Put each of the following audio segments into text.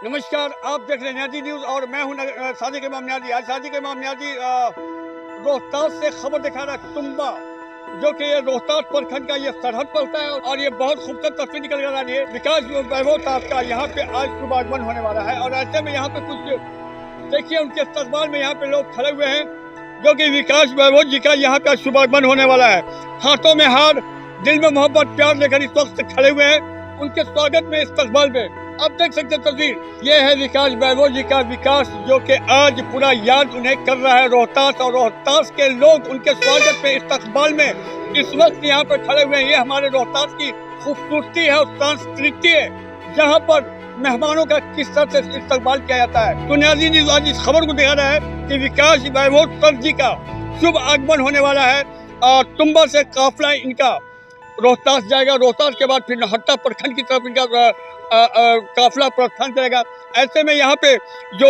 नमस्कार, आप देख रहे हैं न्याजी न्यूज और मैं हूं सादिक इमाम न्याजी। आज सादिक इमाम न्याजी रोहतास से खबर दिखा रहा है तुम्बा, जो कि ये रोहतास प्रखंड का ये सरहद पड़ता है और ये बहुत खूबसूरत तस्वीर निकल कर आ रही है। विकास वैभव साहब का यहाँ पे आज शुभागमन होने वाला है और ऐसे में यहाँ पे कुछ देखिए उनके इस्तकबाल में यहाँ पे लोग खड़े हुए हैं, जो कि विकास वैभव जी का यहाँ पे शुभागमन होने वाला है। हाथों में हार, दिल में मोहब्बत, प्यार लेकर इस वक्त खड़े हुए हैं उनके स्वागत में, इस्तकबाल में। अब देख सकते हैं तस्वीर, ये है विकास वैभव जी का विकास, जो कि आज पूरा याद उन्हें कर रहा है रोहतास, और रोहतास के लोग उनके स्वागत में, इस्तकबाल में इस वक्त यहाँ पर खड़े हुए हैं। ये हमारे रोहतास की खूबसूरती है और संस्कृति है, जहाँ पर मेहमानों का किस तरह से इस्तकबाल किया जाता है। तो न्याजी न्यूज़ आज इस खबर को दिखा रहा है कि विकास वैभव सर जी का शुभ आगमन होने वाला है और तुम्बा से काफिला इनका रोहतास जाएगा। रोहतास के बाद फिर नहट्टा प्रखंड की तरफ इनका काफिला प्रस्थान करेगा। ऐसे में यहाँ पे जो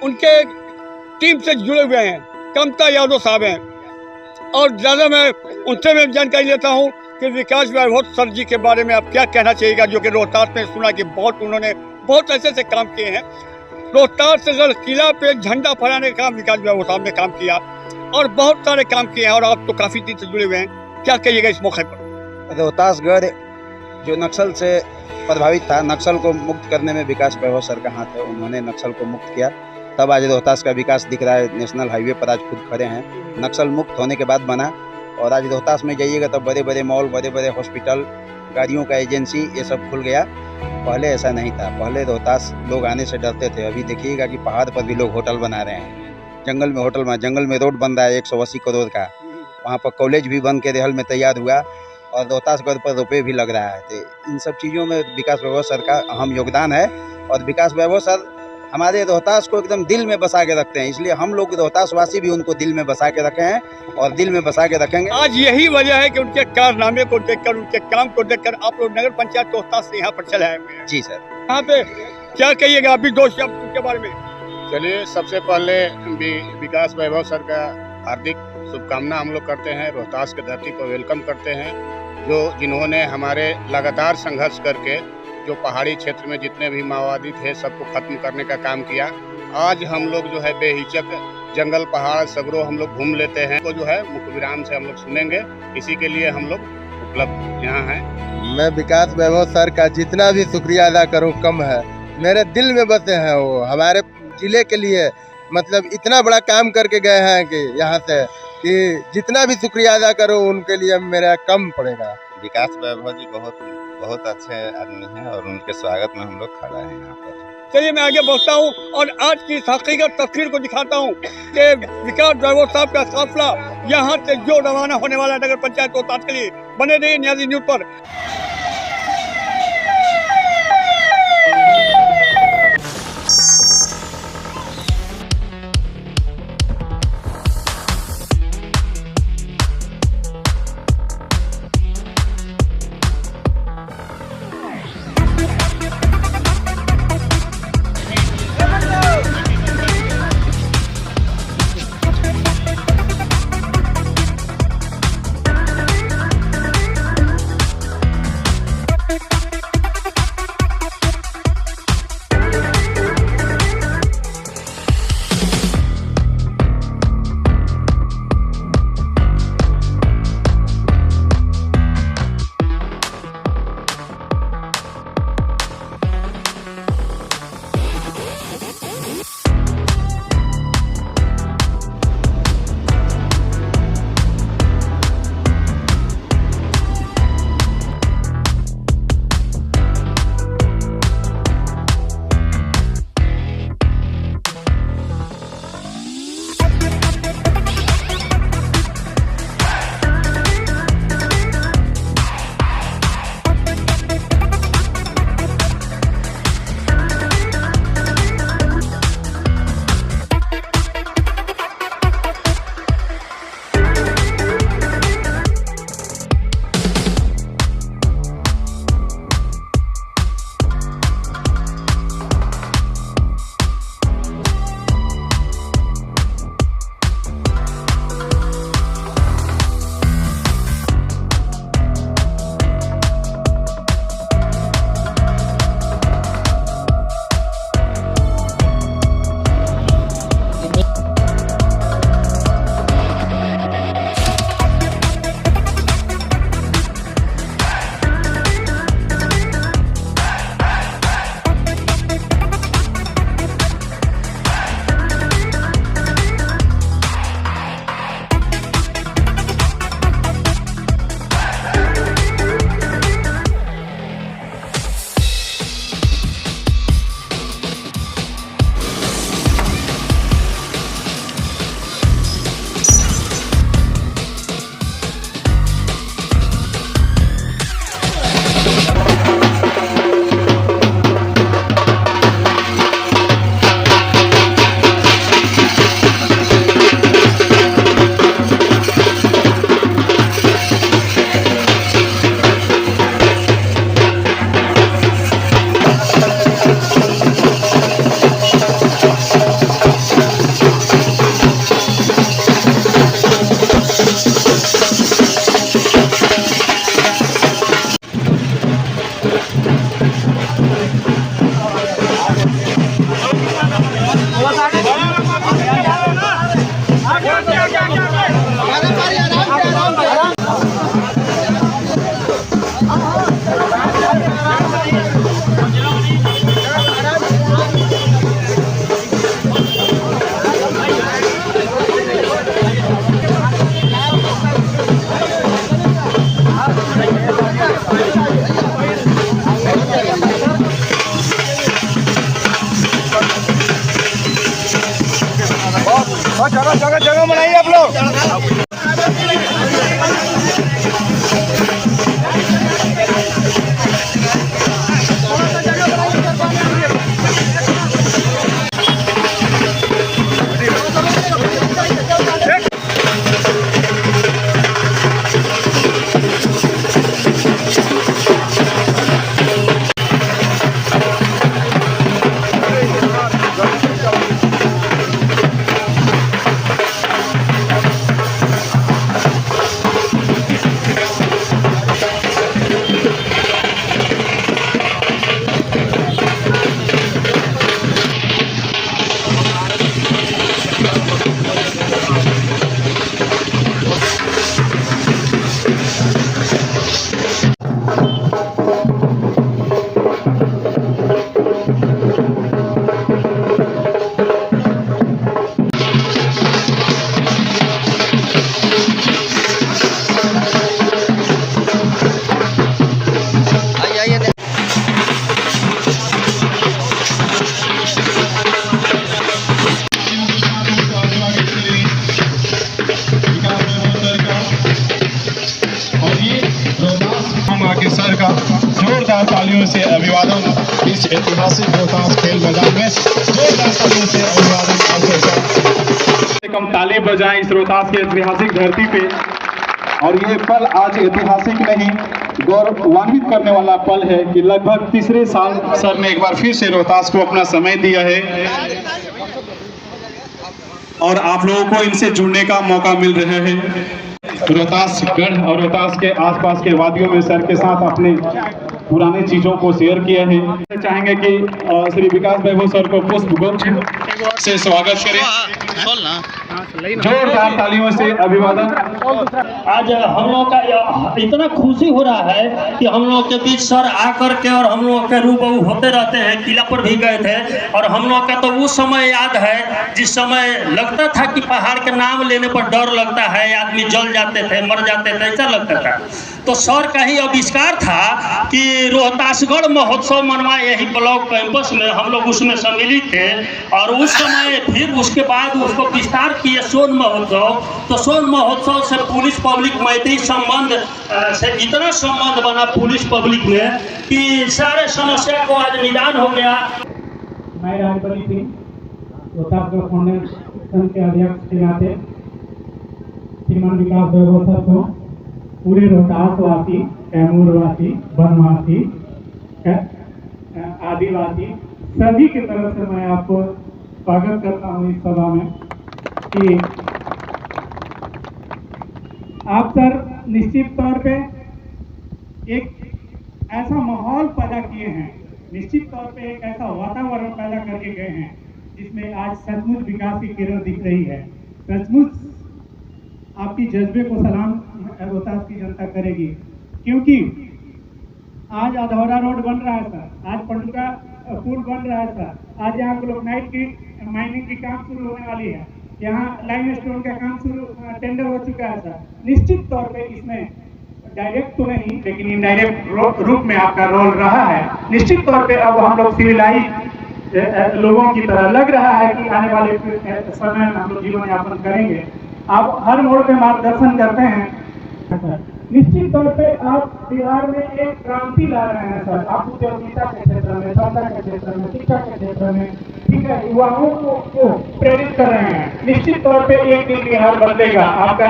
उनके टीम से जुड़े हुए हैं कमता यादव साहब हैं, और ज़्यादा मैं उनसे मैं जानकारी लेता हूँ कि विकास वैभव सर जी के बारे में आप क्या कहना चाहिएगा, जो कि रोहतास में सुना कि उन्होंने बहुत ऐसे काम किए हैं। रोहतास से किला पे झंडा फहराने का काम विकास वैभव साहब ने काम किया और बहुत सारे काम किए हैं, और आप तो काफ़ी दिन से जुड़े हुए हैं, क्या कहिएगा इस मौके पर? रोहतासगढ़ जो नक्सल से प्रभावित था, नक्सल को मुक्त करने में विकास वैभव सर का हाथ है। उन्होंने नक्सल को मुक्त किया, तब आज रोहतास का विकास दिख रहा है। नेशनल हाईवे पर आज खुद खड़े हैं, नक्सल मुक्त होने के बाद बना। और आज रोहतास में जाइएगा तो बड़े बड़े मॉल, बड़े बड़े हॉस्पिटल, गाड़ियों का एजेंसी, ये सब खुल गया। पहले ऐसा नहीं था, पहले रोहतास लोग आने से डरते थे। अभी देखिएगा कि पहाड़ पर भी लोग होटल बना रहे हैं, जंगल में होटल, जंगल में रोड बन रहा है 180 करोड़ का, वहाँ पर कॉलेज भी बन के रेहल में तैयार हुआ, और रोहतासगढ़ पर रुपये भी लग रहा है। तो इन सब चीज़ों में विकास वैभव सर का अहम योगदान है। और विकास वैभव सर हमारे रोहतास को एकदम दिल में बसा के रखते हैं, इसलिए हम लोग रोहतासवासी भी उनको दिल में बसा के रखे हैं और दिल में बसा के रखेंगे। आज यही वजह है कि उनके कारनामे को देखकर, उनके काम को देखकर आप लोग नगर पंचायत रोहतास से यहाँ पर चले आए हुए हैं। जी सर। यहाँ पे क्या कहिएगा अभी दो शब्द उनके बारे में? चलिए, सबसे पहले विकास वैभव सर का हार्दिक शुभकामना हम लोग करते हैं, रोहतास के धरती पर वेलकम करते हैं, जिन्होंने हमारे लगातार संघर्ष करके जो पहाड़ी क्षेत्र में जितने भी माओवादी थे सबको खत्म करने का काम किया। आज हम लोग जो है बेहिचक जंगल, पहाड़, सगरों हम लोग घूम लेते हैं, तो जो है मुख्य विराम से हम लोग सुनेंगे, इसी के लिए हम लोग उपलब्ध यहाँ हैं। मैं विकास वैभव सर का जितना भी शुक्रिया अदा करूँ कम है। मेरे दिल में बसे हैं वो, हमारे जिले के लिए मतलब इतना बड़ा काम करके गए हैं कि यहाँ से कि जितना भी शुक्रिया अदा करो उनके लिए मेरा कम पड़ेगा। विकास वैभव जी बहुत अच्छे आदमी हैं और उनके स्वागत में हम लोग खड़ा हैं यहाँ पर। चलिए मैं आगे बढ़ता हूँ और आज की हकीकत तस्वीर को दिखाता हूँ कि विकास वैभव साहब का काफिला यहाँ से जो रवाना होने वाला है नगर पंचायत रोहतास के लिए। बने रहिए न्याजी न्यूज़ पर। थोड़ा जगह बनाइए आप लोग। सर का जोरदार तालियों से अभिवादन इस ऐतिहासिक रोहतास खेल मैदान में जोरदार तालियों से अभिवादन। कम ताली बजाएं इस रोहतास की ऐतिहासिक धरती पे। और ये पल आज ऐतिहासिक नहीं गौरवान्वित करने वाला पल है कि लगभग तीसरे साल सर ने एक बार फिर से रोहतास को अपना समय दिया है और आप लोगों को इनसे जुड़ने का मौका मिल रहा है। रोहतास गढ़ और रोहतास के आसपास के वादियों में सर के साथ अपने पुराने चीजों को शेयर किया है। चाहेंगे कि श्री विकास वैभव सर को पुष्प गुच्छ से स्वागत करें। जोरदार तालियों से अभिवादन। आज हम लोग का इतना खुशी हो रहा है कि हम लोग के बीच सर आकर के और हम लोग के रूबरू होते रहते हैं। किला पर भी गए थे और हम लोग का तो वो समय याद है जिस समय लगता था कि पहाड़ के नाम लेने पर डर लगता है, आदमी जल जाते थे, मर जाते थे, ऐसा लगता था। तो सर का ही आविष्कार था कि रोहतासगढ़ महोत्सव मनवाए यही ब्लॉक कैंपस में, हम लोग उसमें सम्मिलित थे और उस समय फिर उसके बाद उसको विस्तार किए सोन महोत्सव। तो सोन महोत्सव से पुलिस पब्लिक मैत्री संबंध से इतना संबंध बना पुलिस पब्लिक में कि सारे समस्या को आज निदान हो गया। मैं राजबली सिंह रोहतासगढ़ फाउंडेशन के अध्यक्ष के नाते श्रीमान विकास वैभव सर को पूरे रोहतासवासी, कैमूरवासी, बनवासी, आदिवासी सभी की तरफ से मैं आपको स्वागत करता हूँ इस सभा में कि आप सर निश्चित तौर पे एक ऐसा माहौल पैदा किए हैं, निश्चित तौर पे एक ऐसा वातावरण पैदा करके गए हैं जिसमें आज सचमुच विकास की किरण दिख रही है। सचमुच आपकी जज्बे को सलाम रोहतास की जनता करेगी, क्योंकि आज अधौरा रोड बन रहा है सर, आज पंडुका पुल बन रहा है सर, आज यहाँ ग्लोनाइट की माइनिंग की काम शुरू होने वाली है, यहाँ लाइम स्टोन का काम शुरू टेंडर हो चुका है सर। निश्चित तौर पे इसमें डायरेक्ट तो नहीं लेकिन इनडायरेक्ट रूप में आपका रोल रहा है। निश्चित तौर पे अब हम लोग सिविलाइज लोगों की तरह लग रहा है कि आने वाले समय में हम लोग जीवन यापन करेंगे। आप हर मोड़ पे मार्गदर्शन करते हैं। निश्चित तौर पे आप बिहार में एक क्रांति ला रहे हैं सर, आप उद्योगिता के क्षेत्र में, धंधा के क्षेत्र में, शिक्षा के क्षेत्र में, ठीक है, युवाओं को प्रेरित कर रहे हैं। निश्चित तौर पे एक दिन बिहार बदलेगा, आपका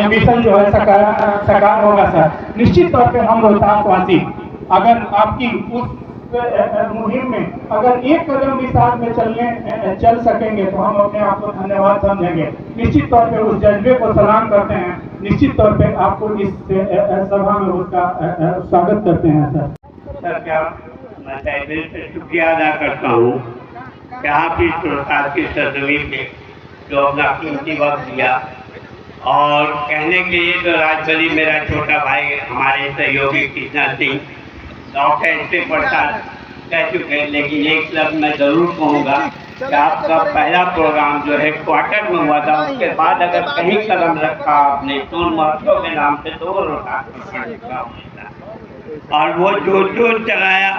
एम्बिशन जो है साकार होगा सर। निश्चित तौर पे हम रोहतासवासी अगर आपकी उस मुहिम में अगर एक कदम भी साथ में चल सकेंगे तो हम अपने आप को धन्यवाद समझेंगे। निश्चित तौर पे उस जज्बे को सलाम करते हैं। निश्चित तौर पे आपको इस सभा में उसका स्वागत करते हैं सर। क्या मैं दिल से शुक्रिया अदा करता हूँ कि आप इस रोहतास की सरजमीन में जो अपना कीमती वक्त दिया और कहने के लिए तो राजबली मेरा छोटा भाई हमारे सहयोगी कृष्णा सिंह डॉक्टर से पढ़ता कह चुके हैं, लेकिन एक लफ्ज़ मैं जरूर कहूँगा कि आपका पहला प्रोग्राम जो है क्वार्टर में हुआ था, उसके बाद अगर कहीं कदम रखा आपने सोन महोत्सव के नाम से तो रोहतास और वो जो जगाया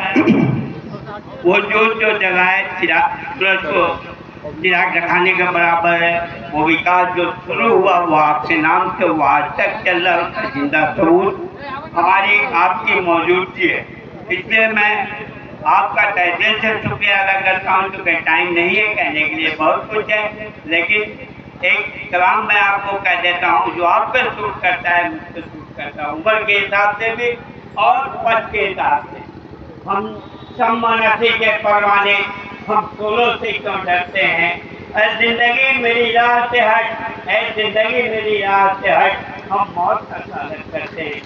चिराग को चिराग दिखाने के बराबर है। वो विकास जो शुरू हुआ वो आपके नाम से वो आज तक चल रहा है, उसका जिंदा सबूत हमारी आपकी मौजूदगी है। इसलिए मैं आपका तहे दिल से शुक्रिया अदा करता हूँ, क्योंकि टाइम नहीं है, कहने के लिए बहुत कुछ है, लेकिन एक कलाम मैं आपको कह देता हूँ जो आप पे सूट करता है, मुझ पे सूट करता है, उम्र के हिसाब से भी और पद के हिसाब से। हम सम्मानसी के परवाने, हम फूलों से क्यों डरते हैं? ऐ जिंदगी मेरी राह से हट, ऐ जिंदगी मेरी राह से हट, हम मौत का स्वागत करते हैं।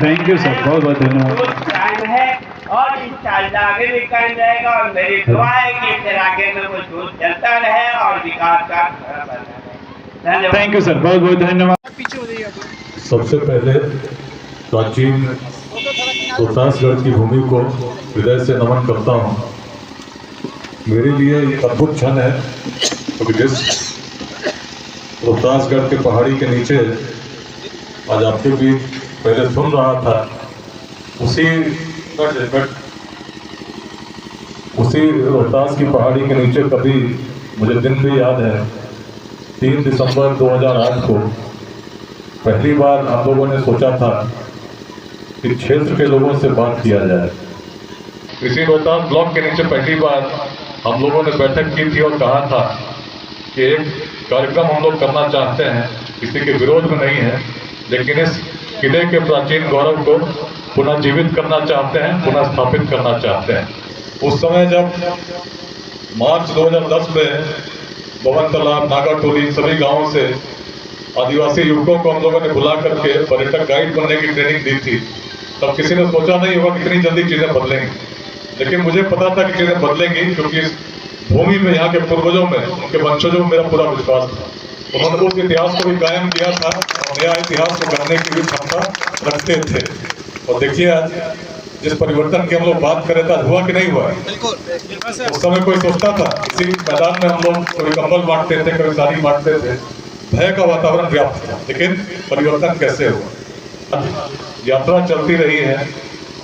थैंक यू सर, बहुत बहुत धन्यवाद। कायम है और इंशाअल्लाह आगे भी कायम रहेगा, और मेरी दुआ है कि इस इलाके में वो दूध चलता रहे और विकास का धन्यवाद। थैंक यू सर, बहुत बहुत धन्यवाद। सबसे पहले प्राचीन रोहतासगढ़ की भूमि को हृदय से नमन करता हूँ। मेरे लिए एक अद्भुत क्षण है, क्योंकि जिस रोहतासगढ़ के पहाड़ी के नीचे आज आपके बीच पहले सुन रहा था, उसी रोहतास की पहाड़ी के नीचे कभी मुझे दिन भी याद है, 3 दिसंबर 2008 को पहली बार हम लोगों ने सोचा था कि क्षेत्र के लोगों से बात किया जाए। इसी रोहतास ब्लॉक के नीचे पहली बार हम लोगों ने बैठक की थी और कहा था कि एक कार्यक्रम हम लोग करना चाहते हैं, किसी के विरोध में नहीं है, लेकिन इस किले के प्राचीन गौरव को पुनः जीवित करना चाहते हैं, पुनः स्थापित करना चाहते हैं। उस समय जब मार्च 2010 में भवन तालाब, नागाटोली सभी गांवों से आदिवासी युवकों को हम लोगों ने बुला करके पर्यटक गाइड बनने की ट्रेनिंग दी थी, तब किसी ने सोचा नहीं होगा कितनी जल्दी चीज़ें बदलेंगी, लेकिन मुझे पता था कि चीज़ें बदलेंगी, क्योंकि इस भूमि में, यहाँ के पूर्वजों में, उनके वंशजों में मेरा पूरा विश्वास था। उन्होंने उस इतिहास को भी कायम किया था और नया इतिहास को करने की भी क्षमता रखते थे। और देखिए आज जिस परिवर्तन की हम लोग बात करें था, हुआ कि नहीं हुआ? उस समय कोई सोचता था? इसी मैदान में हम लोग कभी कंबल बांटते थे, कभी साड़ी बांटते थे, भय का वातावरण व्याप्त था, लेकिन परिवर्तन कैसे हुआ? यात्रा चलती रही है,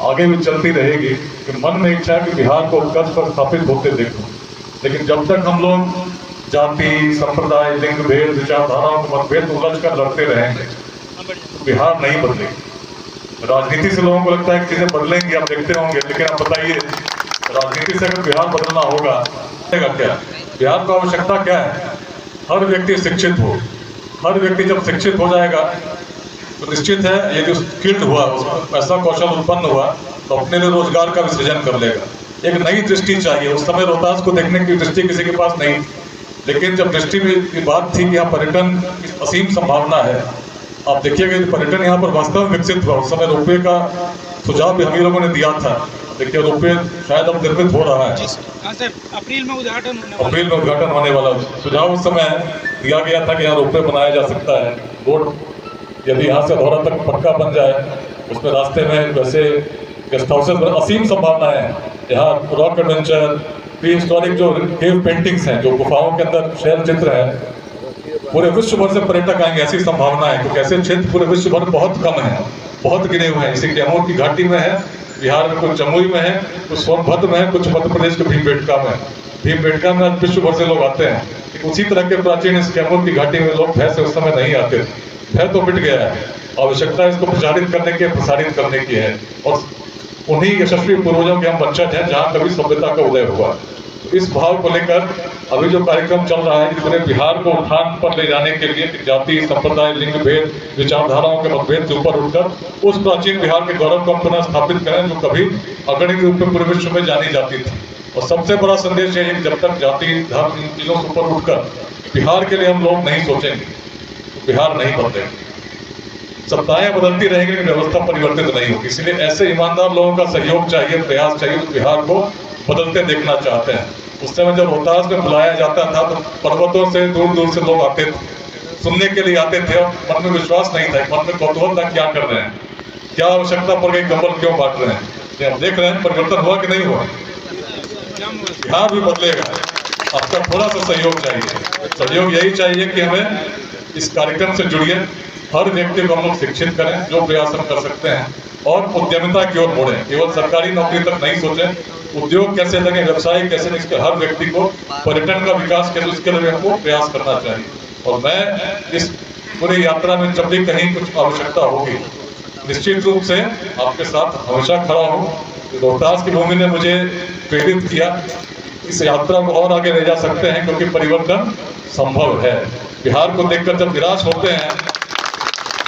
आगे भी चलती रहेगी, कि मन में इच्छा है कि बिहार को उत्कर्ष पर स्थापित होते देखो, लेकिन जब तक हम लोग जाति, संप्रदाय, लिंग भेद, विचारधाराओं को मतभेद उलझ कर लड़ते रहेंगे, बिहार नहीं बदलेगी। राजनीति से लोगों को लगता है कि चीजें बदलेंगी, आप देखते होंगे, लेकिन आप बताइए राजनीति से अगर बिहार बदलना होगा क्या? बिहार को आवश्यकता क्या है? हर व्यक्ति शिक्षित हो। हर व्यक्ति जब शिक्षित हो जाएगा तो निश्चित है ये जो स्किल्ड हुआ, उसमें ऐसा कौशल उत्पन्न हुआ तो अपने लिए रोजगार का भी सृजन कर लेगा। एक नई दृष्टि चाहिए। उस समय रोहतास को देखने की दृष्टि किसी के पास नहीं, लेकिन जब दृष्टि में बात थी कि यहाँ पर्यटन की असीम संभावना है, आप देखिएगा पर्यटन यहाँ पर वास्तव में विकसित हुआ। उस समय रोपवे का सुझाव भी हम ही लोगों ने दिया था। देखिए रोपवे शायद अब निर्मित हो रहा है, अप्रैल में उद्घाटन होने वाला। सुझाव उस समय दिया गया था कि यहाँ रोपवे बनाया जा सकता है। रोड यदि यहाँ से धौरा तक पक्का बन जाए, उसमें रास्ते में वैसे गेस्ट हाउसेस में असीम संभावनाएं हैं। यहाँ रॉक एडवेंचर, प्री हिस्टोरिक जो केव पेंटिंग्स हैं, जो गुफाओं के अंदर शैल चित्र है, पूरे विश्व भर से पर्यटक आएंगे, ऐसी संभावना है। क्योंकि ऐसे क्षेत्र पूरे विश्व भर बहुत कम है, बहुत गिने हुए हैं। इसी कैमूर की घाटी में है, बिहार में कुछ जमुई में है, कुछ सोनभद्र में है, कुछ मध्य प्रदेश के भीमबेटका में। भीमबेटका में विश्व भर से लोग आते हैं। उसी तरह के प्राचीन इस कैमूर की घाटी में लोग भय से उस समय नहीं आते थे। भय तो मिट गया है, आवश्यकता इसको प्रचारित करने की, प्रसारित करने की है। और उन्हीं यशस्वी पूर्वजों के हम वंशज हैं जहाँ कभी सभ्यता का उदय हुआ। इस भाव को लेकर अभी जो कार्यक्रम चल रहा है कि पूरे बिहार को उठान पर ले जाने के लिए जाति, संप्रदाय, लिंग भेद, विचारधाराओं के मतभेद से ऊपर उठकर उस प्राचीन बिहार के गौरव को पुनः स्थापित करें जो कभी अग्रणी रूप में पूरे विश्व में जानी जाती थी। और सबसे बड़ा संदेश ये है कि जब तक जाति, धर्म, इन चीज़ों से ऊपर उठकर बिहार के लिए हम लोग नहीं सोचेंगे तो बिहार नहीं बदलेगा। सत्ताएं बदलती रहेंगी लेकिन व्यवस्था परिवर्तित नहीं होगी। इसलिए ऐसे ईमानदार लोगों का सहयोग चाहिए, प्रयास चाहिए जो बिहार को बदलते देखना चाहते हैं। उस समय जब रोहतास में बुलाया जाता था तो पर्वतों से दूर दूर से लोग आते थे, सुनने के लिए आते थे। और मन में विश्वास नहीं था, मन में कौतूहल था क्या कर रहे हैं, क्या आवश्यकता पड़ गई, कंबल क्यों बांट रहे हैं। हम देख रहे हैं परिवर्तन हुआ कि नहीं हुआ। बिहार भी बदलेगा, आपका थोड़ा सा सहयोग चाहिए। सहयोग यही चाहिए कि हमें इस कार्यक्रम से जुड़िए, हर व्यक्ति को हम लोग शिक्षित करें, जो प्रयास हम कर सकते हैं, और उद्यमिता की ओर मोड़ें। केवल सरकारी नौकरी तक नहीं सोचें, उद्योग कैसे लगे, व्यवसाय कैसे लगे, इसके हर व्यक्ति को पर्यटन का विकास कैसे, उसके लिए हमको प्रयास करना चाहिए। और मैं इस पूरी यात्रा में जब भी कहीं कुछ आवश्यकता होगी निश्चित रूप से आपके साथ हमेशा खड़ा हूँ। रोहतास की भूमि ने मुझे प्रेरित किया, इस यात्रा को और आगे ले जा सकते हैं क्योंकि परिवर्तन संभव है। बिहार को देखकर जब निराश होते हैं